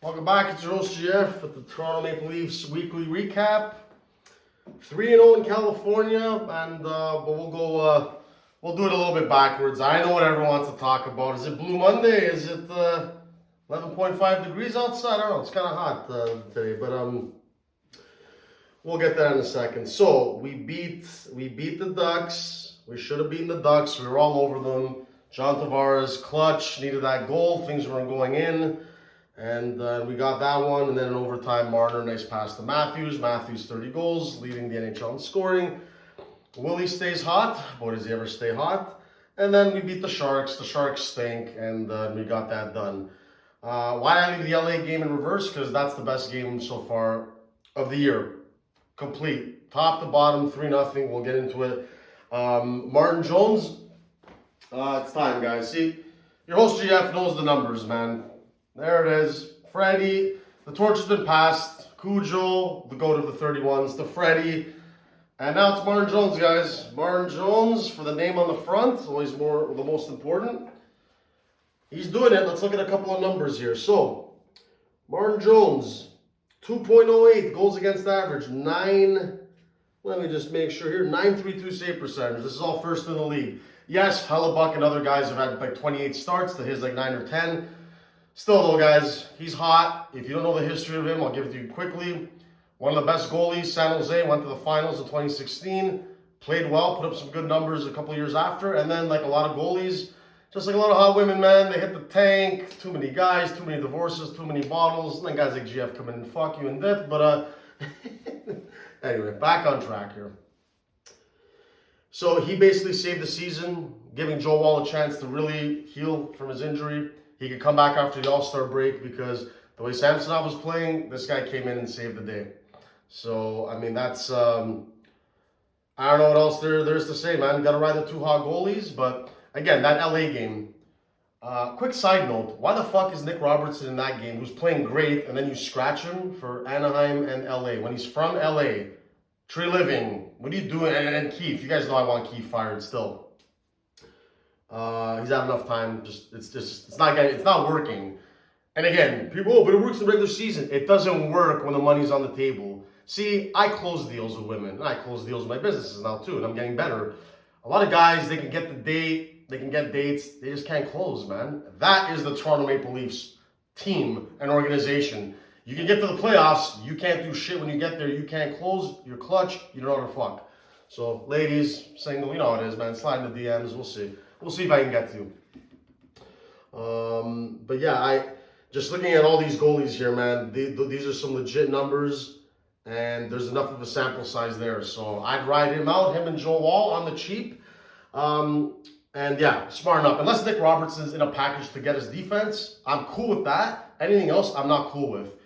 Welcome back. It's your host GF with the Toronto Maple Leafs weekly recap. 3-0 in California, and but we'll do it a little bit backwards. I know what everyone wants to talk about. Is it Blue Monday? Is it 11.5 degrees outside? I don't know. It's kind of hot today, but we'll get that in a second. So we beat the Ducks. We should have beaten the Ducks. We were all over them. John Tavares clutch, needed that goal. Things weren't going in. And we got that one, and then in overtime, Marner, nice pass to Matthews. Matthews, 30 goals, leading the NHL in scoring. Willie stays hot. Boy, does he ever stay hot. And then we beat the Sharks. The Sharks stink, and we got that done. Why I leave the LA game in reverse? Because that's the best game so far of the year. Complete. Top to bottom, 3-0. We'll get into it. Martin Jones, it's time, guys. See, your host GF knows the numbers, man. There it is. Freddie, the torch has been passed. Cujo, the GOAT of the 31s, to Freddie. And now it's Martin Jones, guys. Martin Jones, for the name on the front, always the most important. He's doing it. Let's look at a couple of numbers here. So, Martin Jones, 2.08 goals against average, let me just make sure here, 932 save percentage. This is all first in the league. Yes, Hellebuck and other guys have had like 28 starts to his like 9 or 10. Still though, guys, he's hot. If you don't know the history of him, I'll give it to you quickly. One of the best goalies, San Jose, went to the finals in 2016. Played well, put up some good numbers a couple years after. And then, like a lot of goalies, just like a lot of hot women, man, they hit the tank. Too many guys, too many divorces, too many bottles. And then guys like GF come in and fuck you and dip. But anyway, back on track here. So he basically saved the season, giving Joe Wall a chance to really heal from his injury. He could come back after the All-Star break because the way Samsonov was playing, this guy came in and saved the day. So, I mean, that's, I don't know what else there is to say, man. You got to ride the two hot goalies. But, again, that LA game, quick side note, why the fuck is Nick Robertson in that game, who's playing great, and then you scratch him for Anaheim and LA? When he's from LA, Treliving, what are you doing? And KEEFE, you guys know I want KEEFE fired still. He's had enough time. It's not working. And again, people, but it works in the regular season. It doesn't work when the money's on the table. See, I close deals with women, and I close deals with my businesses now too, and I'm getting better. A lot of guys, they can get the date, they can get dates, they just can't close, man. That is the Toronto Maple Leafs team and organization. You can get to the playoffs, you can't do shit when you get there, you can't close, you're clutch, you don't know how to fuck. So, ladies, single, you know how it is, man. Slide in the DMs, we'll see. We'll see if I can get to you. But yeah, just looking at all these goalies here, man, these are some legit numbers, and there's enough of a sample size there. So I'd ride him out, him and Joe Wall on the cheap. And yeah, smart enough. Unless Nick Robertson's in a package to get his defense, I'm cool with that. Anything else, I'm not cool with.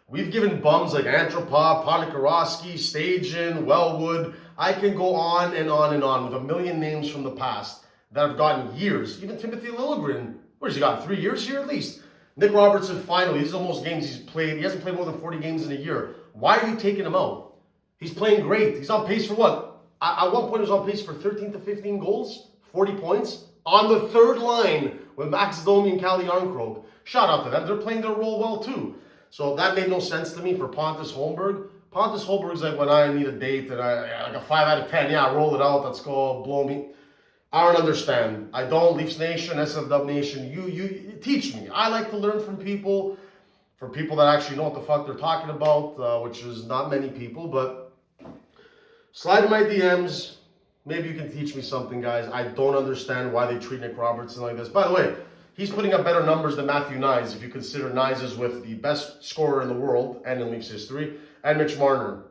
We've given bums like Antropov, Ponikarovsky, Stajan, Wellwood. I can go on and on and on with a million names from the past that have gotten years. Even Timothy Liljegren, what has he got, 3 years here at least? Nick Robertson, finally, these are the most games he's played. He hasn't played more than 40 games in a year. Why are you taking him out? He's playing great. He's on pace for what? At one point, he was on pace for 13 to 15 goals, 40 points, on the third line with Max Domi and CALI. Shout out to them. They're playing their role well, too. So that made no sense to me for Pontus Holmberg. Pontus Holmberg's like when I need a date and like a 5 out of 10. Yeah, roll it out. Let's go. Blow me. I don't understand. I don't. Leafs Nation, SFW Nation, you teach me. I like to learn from people that actually know what the fuck they're talking about, which is not many people, but slide in my DMs. Maybe you can teach me something, guys. I don't understand why they treat Nick Robertson like this. By the way, he's putting up better numbers than Matthew Knies, if you consider Knies is with the best scorer in the world and in Leafs history, and Mitch Marner.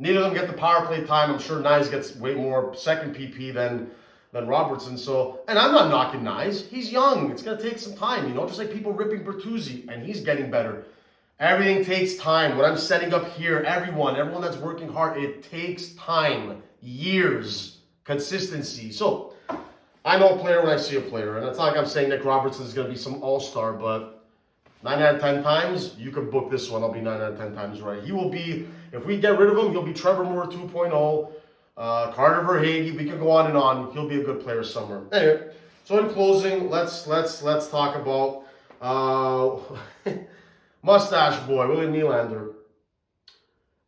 Neither of them get the power play time. I'm sure Knies gets way more second PP than Robertson. So, and I'm not knocking Knies. He's young. It's going to take some time, you know, just like people ripping Bertuzzi, and he's getting better. Everything takes time. What I'm setting up here, everyone that's working hard, it takes time, years, consistency. So, I know a player when I see a player, and it's not like I'm saying Nick Robertson is going to be some all-star, but 9 out of 10 times, you could book this one. I'll be 9 out of 10 times right. He will be, if we get rid of him, he'll be Trevor Moore 2.0. Carter Verhaeghe, we can go on and on. He'll be a good player somewhere. Anyway, so in closing, let's talk about Mustache boy, Willie Nylander.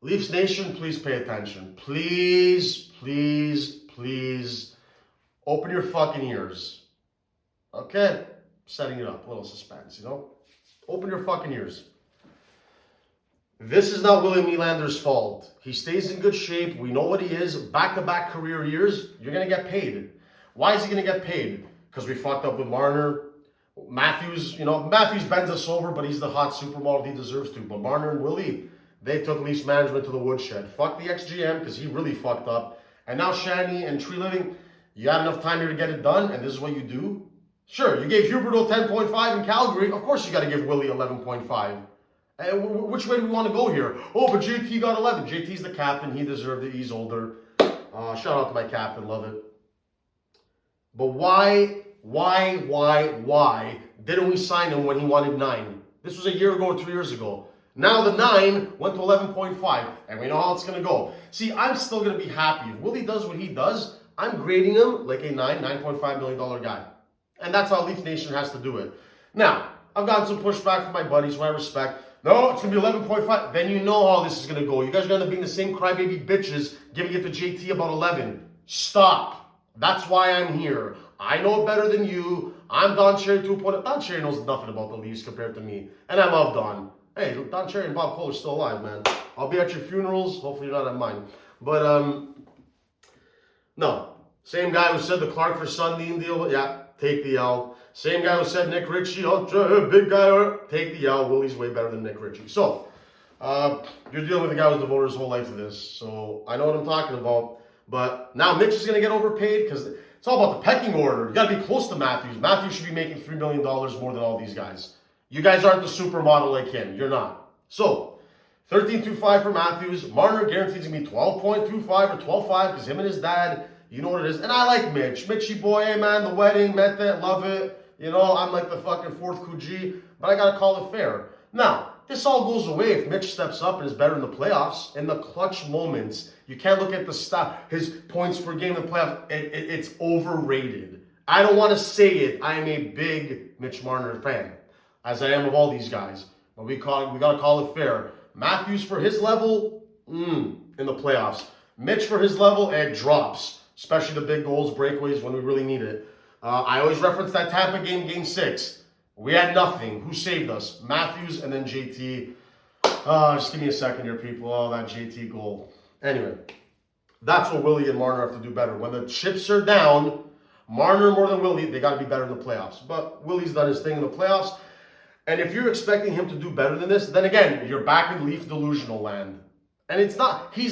Leafs Nation, please pay attention. Please, please, please open your fucking ears. Okay? Setting it up. A little suspense, you know? Open your fucking ears. This is not Willie Nylander's fault. He stays in good shape. We know what he is. Back-to-back career years, you're going to get paid. Why is he going to get paid? Because we fucked up with Marner. Matthews, Matthews bends us over, but he's the hot supermodel he deserves to. But Marner and Willie, they took Leafs management to the woodshed. Fuck the ex-GM, because he really fucked up. And now Shanny and Treliving, you had enough time here to get it done, and this is what you do? Sure, you gave Huberdeau 10.5 in Calgary. Of course you got to give Willie 11.5. Which way do we want to go here? Oh, but JT got 11. JT's the captain. He deserved it. He's older. Shout out to my captain. Love it. But why didn't we sign him when he wanted 9? This was a year ago or 2 years ago. Now the 9 went to 11.5. And we know how it's going to go. See, I'm still going to be happy. If Willie does what he does, I'm grading him like a $9.5 million guy. And that's how Leaf Nation has to do it. Now, I've gotten some pushback from my buddies who I respect. No, it's going to be 11.5. Then you know how this is going to go. You guys are going to be the same crybaby bitches giving it to JT about 11. Stop. That's why I'm here. I know it better than you. I'm Don Cherry 2.0. Don Cherry knows nothing about the Leafs compared to me. And I love Don. Hey, Don Cherry and Bob Cole are still alive, man. I'll be at your funerals. Hopefully you're not at mine. But, no. Same guy who said the Clark for Sundin deal. Yeah, take the L. Same guy who said Nick Ritchie, big guy, take the L. Willie's way better than Nick Ritchie. So, you're dealing with a guy who's devoted his whole life to this. So, I know what I'm talking about. But now Mitch is going to get overpaid because it's all about the pecking order. You got to be close to Matthews. Matthews should be making $3 million more than all these guys. You guys aren't the supermodel like him. You're not. So, 13.25 for Matthews. Marner guarantees going to be 12.25 or 12.5 because him and his dad, you know what it is. And I like Mitch. Mitchy boy, hey man, the wedding, met that, love it. I'm like the fucking fourth Coogee, but I got to call it fair. Now, this all goes away if Mitch steps up and is better in the playoffs. In the clutch moments, you can't look at the stat, his points per game in the playoffs. It's overrated. I don't want to say it. I am a big Mitch Marner fan, as I am of all these guys. But we got to call it fair. Matthews for his level, in the playoffs. Mitch for his level, it drops. Especially the big goals, breakaways when we really need it. I always reference that Tampa game, Game 6. We had nothing. Who saved us? Matthews and then JT. Just give me a second here, people. Oh, that JT goal. Anyway, that's what Willie and Marner have to do better. When the chips are down, Marner more than Willie, they got to be better in the playoffs. But Willie's done his thing in the playoffs. And if you're expecting him to do better than this, then again, you're back in Leaf delusional land. And he's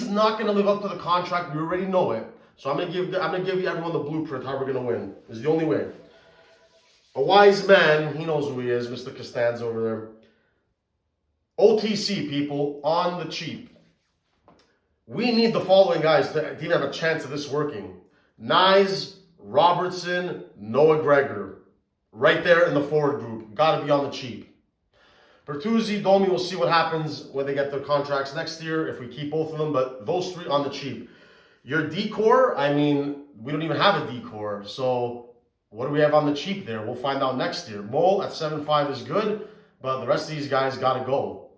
not going to live up to the contract. We already know it. So I'm gonna give you everyone the blueprint how we're gonna win. It's the only way. A wise man, he knows who he is, Mr. Costanza over there. OTC people on the cheap. We need the following guys to even have a chance of this working. Nyes, Robertson, Noah Gregor. Right there in the forward group. Gotta be on the cheap. Bertuzzi, Domi, we'll see what happens when they get their contracts next year, if we keep both of them, but those three on the cheap. Your decor, we don't even have a decor. So what do we have on the cheap there? We'll find out next year. Mole at 7.5 is good, but the rest of these guys got to go.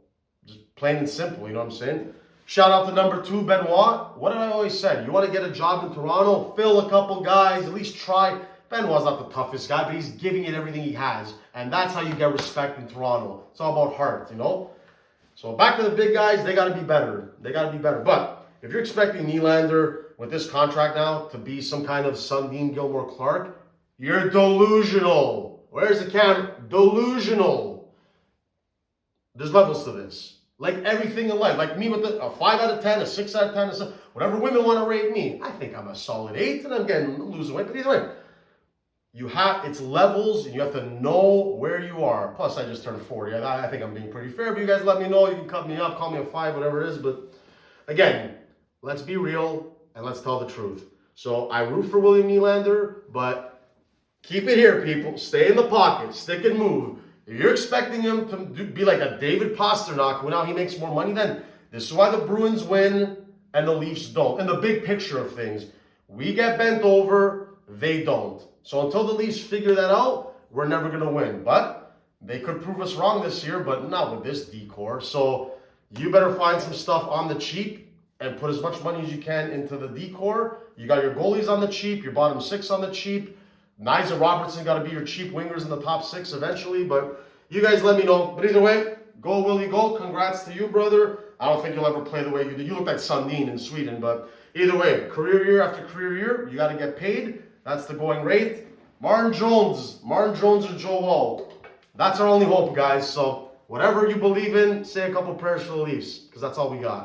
Just plain and simple, you know what I'm saying? Shout out to number 2, Benoit. What did I always say? You want to get a job in Toronto? Fill a couple guys, at least try. Benoit's not the toughest guy, but he's giving it everything he has. And that's how you get respect in Toronto. It's all about heart, So back to the big guys, they got to be better. But if you're expecting Nylander with this contract now to be some kind of Sundin Gilmore Clark, you're delusional. Where's the camera? Delusional. There's levels to this. Like everything in life. Like me with a 5 out of 10, a 6 out of 10, a 7, whatever women want to rate me. I think I'm a solid 8 and I'm losing weight. But either way, it's levels and you have to know where you are. Plus, I just turned 40. I think I'm being pretty fair, but you guys let me know. You can cut me up, call me a 5, whatever it is. But again, let's be real and let's tell the truth. So I root for Willie Nylander, but keep it here, people. Stay in the pocket. Stick and move. If you're expecting him to be like a David Pasternak, who now he makes more money, then this is why the Bruins win and the Leafs don't. In the big picture of things, we get bent over, they don't. So until the Leafs figure that out, we're never going to win. But They could prove us wrong this year, but not with this decor. So you better find some stuff on the cheap and put as much money as you can into the decor. You got your goalies on the cheap, your bottom six on the cheap. Nyes and Robertson got to be your cheap wingers in the top six eventually, but you guys let me know. But either way, go Willie, go. Congrats to you, brother. I don't think you'll ever play the way you do. You look like Sundin in Sweden, but either way, career year after career year, you got to get paid. That's the going rate. Martin Jones or Joe Wall. That's our only hope, guys. So whatever you believe in, say a couple prayers for the Leafs, because that's all we got.